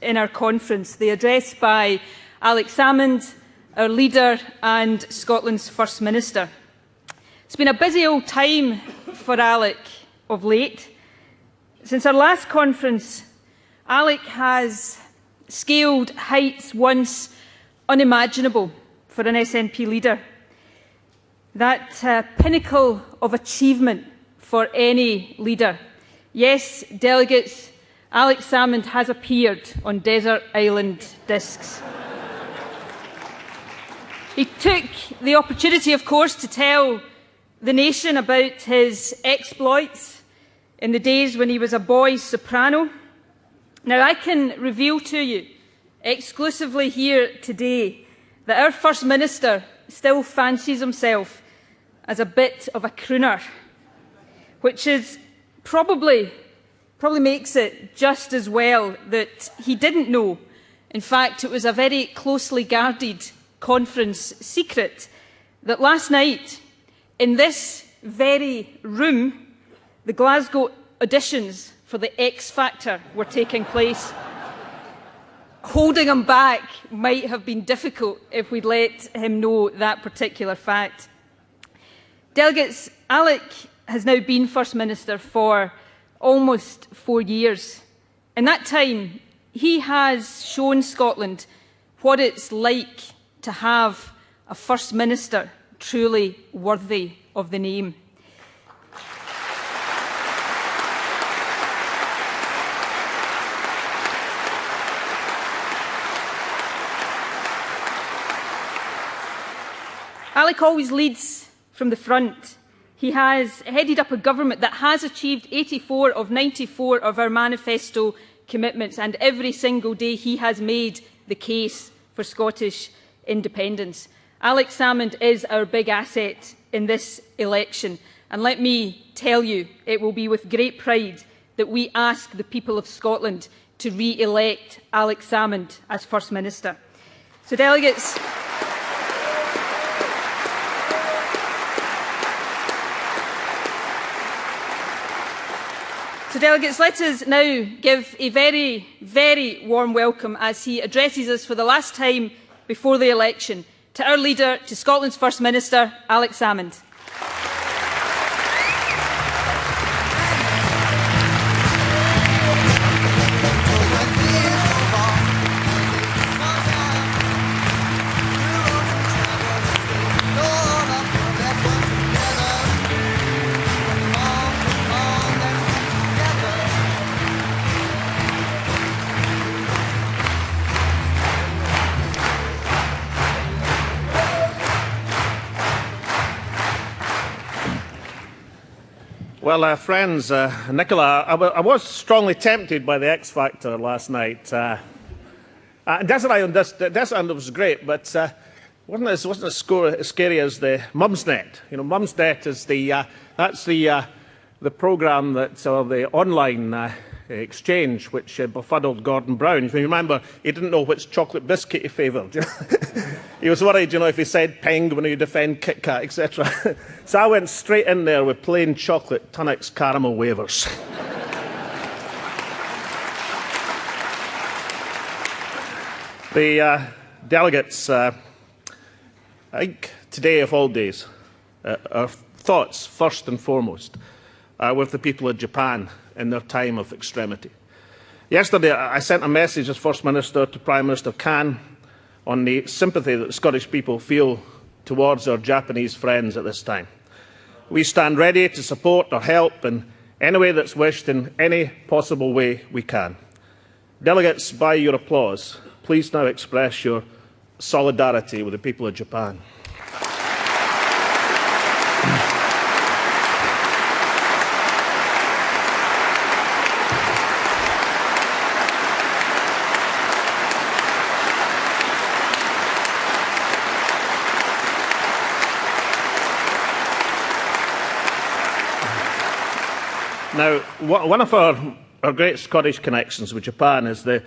in our conference, the address by Alex Salmond, our leader and Scotland's First Minister. It's been a busy old time for Alec of late. Since our last conference, Alec has scaled heights once unimaginable for an SNP leader. That pinnacle of achievement for any leader. Yes, delegates, Alex Salmond has appeared on desert island discs. He took the opportunity, of course, to tell the nation about his exploits in the days when he was a boy's soprano. Now, I can reveal to you, exclusively here today, that our First Minister still fancies himself as a bit of a crooner, which is probably makes it just as well that he didn't know. In fact, it was a very closely guarded conference secret that last night, in this very room, the Glasgow auditions for the X Factor were taking place. Holding him back might have been difficult if we'd let him know that particular fact. Delegates, Alec has now been First Minister for almost 4 years. In that time, he has shown Scotland what it's like to have a First Minister truly worthy of the name. Alec always leads from the front. He has headed up a government that has achieved 84 of 94 of our manifesto commitments, and every single day he has made the case for Scottish independence. Alex Salmond is our big asset in this election, and let me tell you, it will be with great pride that we ask the people of Scotland to re-elect Alex Salmond as First Minister. So, delegates, let us now give a very, very warm welcome as he addresses us for the last time before the election to our leader, to Scotland's First Minister, Alex Salmond. Well, friends, Nicola, I was strongly tempted by the X Factor last night. Desert Island was great, but wasn't as scary as the Mumsnet. You know, Mumsnet is the programme that the online exchange which befuddled Gordon Brown. If you remember, he didn't know which chocolate biscuit he favoured. He was worried, if he said penguin, he'd defend Kit Kat, etc. So I went straight in there with plain chocolate Tunnocks caramel wafers. The delegates, I think today of all days, our thoughts first and foremost are with the people of Japan in their time of extremity. Yesterday, I sent a message as First Minister to Prime Minister Kan on the sympathy that the Scottish people feel towards our Japanese friends at this time. We stand ready to support or help in any way that's wished in any possible way we can. Delegates, by your applause, please now express your solidarity with the people of Japan. Now, one of our great Scottish connections with Japan is the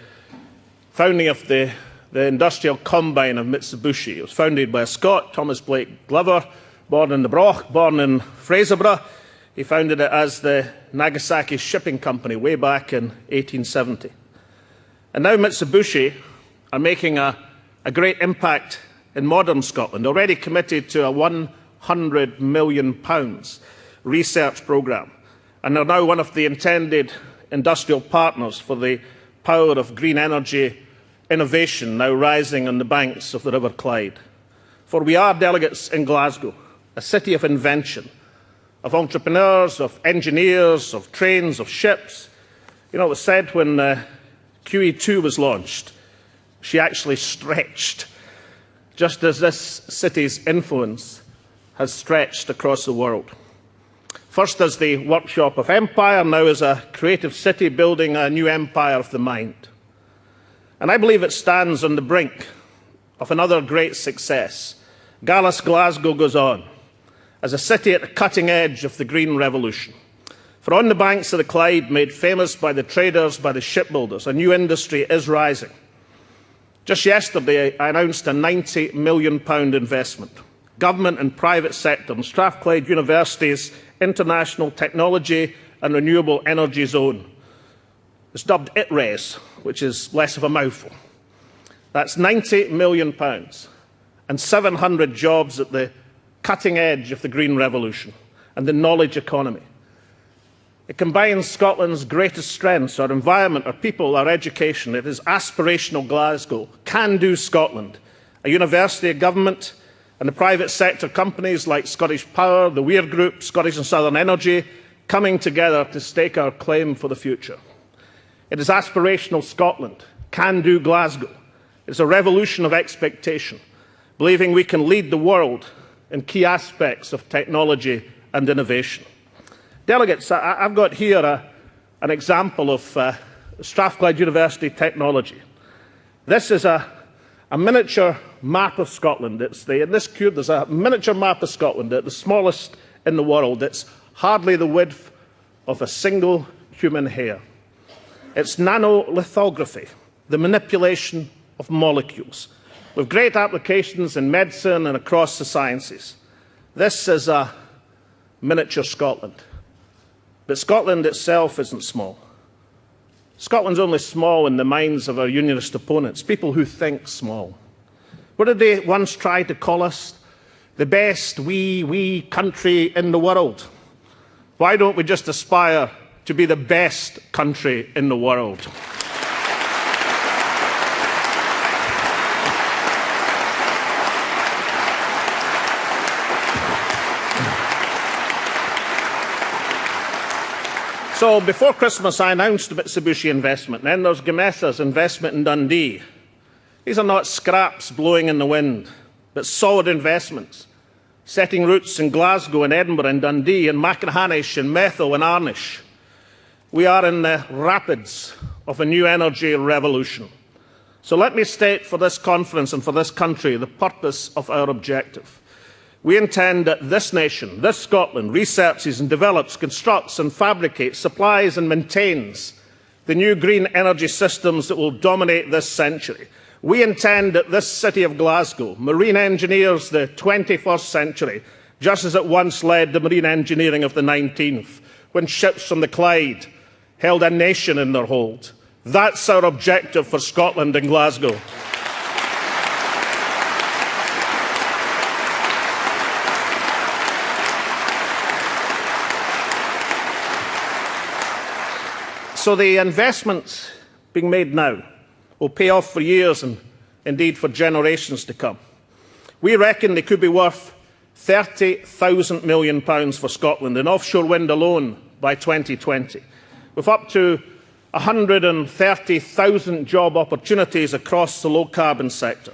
founding of the industrial combine of Mitsubishi. It was founded by a Scot, Thomas Blake Glover, born in the Broch, born in Fraserburgh. He founded it as the Nagasaki Shipping Company way back in 1870. And now Mitsubishi are making a great impact in modern Scotland, already committed to a £100 million research programme, and are now one of the intended industrial partners for the power of green energy innovation now rising on the banks of the River Clyde. For we are delegates in Glasgow, a city of invention, of entrepreneurs, of engineers, of trains, of ships. You know, it was said when QE2 was launched, she actually stretched, just as this city's influence has stretched across the world. First as the workshop of empire, now as a creative city building a new empire of the mind. And I believe it stands on the brink of another great success. Glasgow goes on as a city at the cutting edge of the green revolution. For on the banks of the Clyde, made famous by the traders, by the shipbuilders, a new industry is rising. Just yesterday, I announced a £90 million investment. Government and private sector in Strathclyde University's International Technology and Renewable Energy Zone. It's dubbed ITRES, which is less of a mouthful. That's £90 million and 700 jobs at the cutting edge of the green revolution and the knowledge economy. It combines Scotland's greatest strengths, our environment, our people, our education. It is aspirational Glasgow, can-do Scotland, a university, a government, and the private sector companies like Scottish Power, the Weir Group, Scottish and Southern Energy, coming together to stake our claim for the future. It is aspirational Scotland, can-do Glasgow. It's a revolution of expectation, believing we can lead the world in key aspects of technology and innovation. Delegates, I've got here an example of Strathclyde University technology. This is a miniature map of Scotland. In this cube, there's a miniature map of Scotland, the smallest in the world. It's hardly the width of a single human hair. It's nanolithography, the manipulation of molecules, with great applications in medicine and across the sciences. This is a miniature Scotland. But Scotland itself isn't small. Scotland's only small in the minds of our unionist opponents, people who think small. What did they once try to call us? The best wee country in the world. Why don't we just aspire to be the best country in the world? So before Christmas, I announced the Mitsubishi investment. Then there's Gamesa's investment in Dundee. These are not scraps blowing in the wind, but solid investments, setting roots in Glasgow and Edinburgh and Dundee and Mackinhannish and Methil and Arnish. We are in the rapids of a new energy revolution. So let me state for this conference and for this country the purpose of our objective. We intend that this nation, this Scotland, researches and develops, constructs and fabricates, supplies and maintains the new green energy systems that will dominate this century. We intend that this city of Glasgow marine engineers the 21st century, just as it once led the marine engineering of the 19th, when ships from the Clyde held a nation in their hold. That's our objective for Scotland and Glasgow. So the investments being made now will pay off for years and indeed for generations to come. We reckon they could be worth £30,000 million for Scotland in offshore wind alone by 2020, with up to 130,000 job opportunities across the low-carbon sector.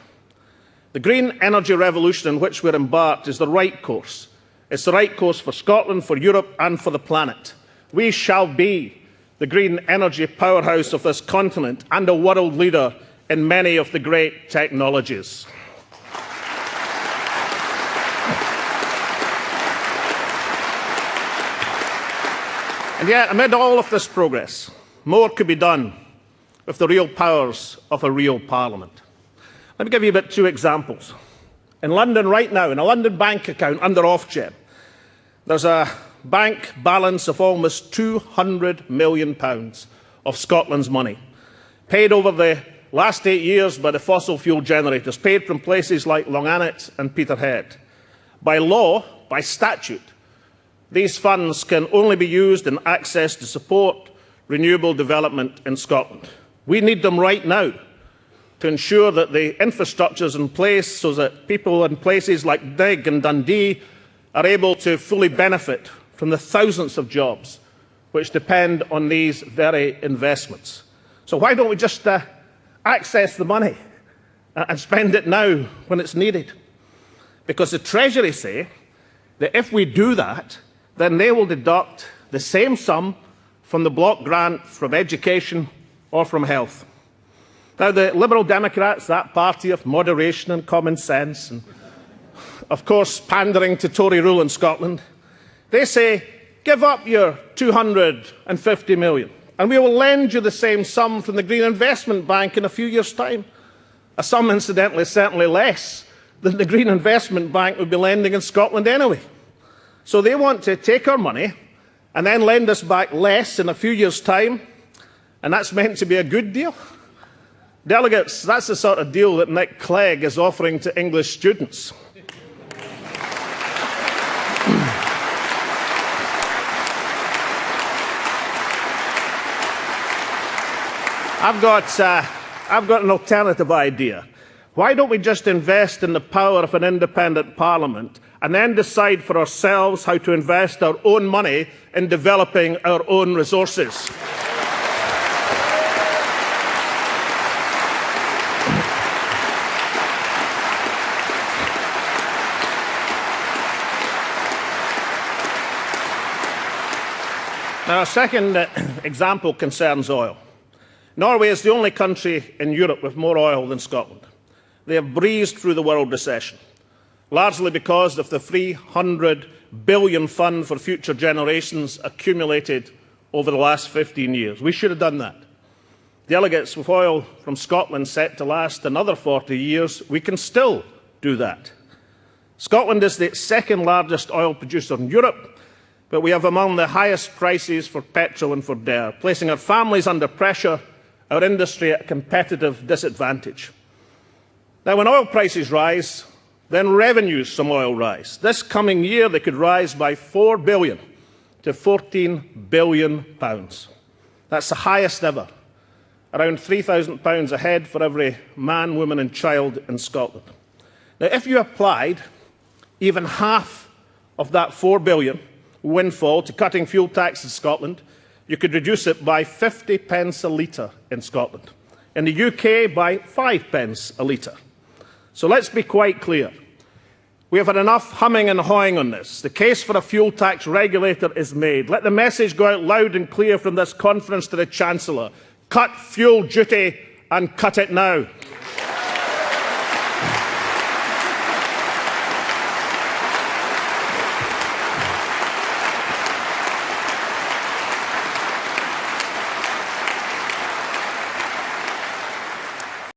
The green energy revolution in which we're embarked is the right course. It's the right course for Scotland, for Europe and for the planet. We shall be the green energy powerhouse of this continent and a world leader in many of the great technologies. And yet, amid all of this progress, more could be done with the real powers of a real parliament. Let me give you about two examples. In London right now, in a London bank account under Ofgem, there's a bank balance of almost £200 million of Scotland's money. paid over the last 8 years by the fossil fuel generators, paid from places like Longannet and Peterhead. By law, by statute, these funds can only be used and accessed to support renewable development in Scotland. We need them right now to ensure that the infrastructure is in place so that people in places like Dig and Dundee are able to fully benefit from the thousands of jobs which depend on these very investments. So why don't we just access the money and spend it now when it's needed? Because the Treasury say that if we do that, then they will deduct the same sum from the block grant from education or from health. Now, the Liberal Democrats, that party of moderation and common sense, and of course pandering to Tory rule in Scotland, they say, give up your 250 million and we will lend you the same sum from the Green Investment Bank in a few years' time. A sum, incidentally, certainly less than the Green Investment Bank would be lending in Scotland anyway. So they want to take our money and then lend us back less in a few years' time, and that's meant to be a good deal? Delegates, that's the sort of deal that Nick Clegg is offering to English students. I've got an alternative idea. Why don't we just invest in the power of an independent parliament and then decide for ourselves how to invest our own money in developing our own resources? Now, a second example concerns oil. Norway is the only country in Europe with more oil than Scotland. They have breezed through the world recession, largely because of the 300 billion fund for future generations accumulated over the last 15 years. We should have done that. Delegates, with oil from Scotland set to last another 40 years, we can still do that. Scotland is the second largest oil producer in Europe, but we have among the highest prices for petrol and for dare, placing our families under pressure, our industry at a competitive disadvantage. Now, when oil prices rise, then revenues from oil rise. This coming year, they could rise by £4 billion to £14 billion. That's the highest ever. Around £3,000 a head for every man, woman and child in Scotland. Now, if you applied even half of that £4 billion windfall to cutting fuel tax in Scotland, you could reduce it by 50 pence a litre in Scotland. In the UK, by 5 pence a litre. So let's be quite clear. We have had enough humming and hawing on this. The case for a fuel tax regulator is made. Let the message go out loud and clear from this conference to the Chancellor. Cut fuel duty and cut it now.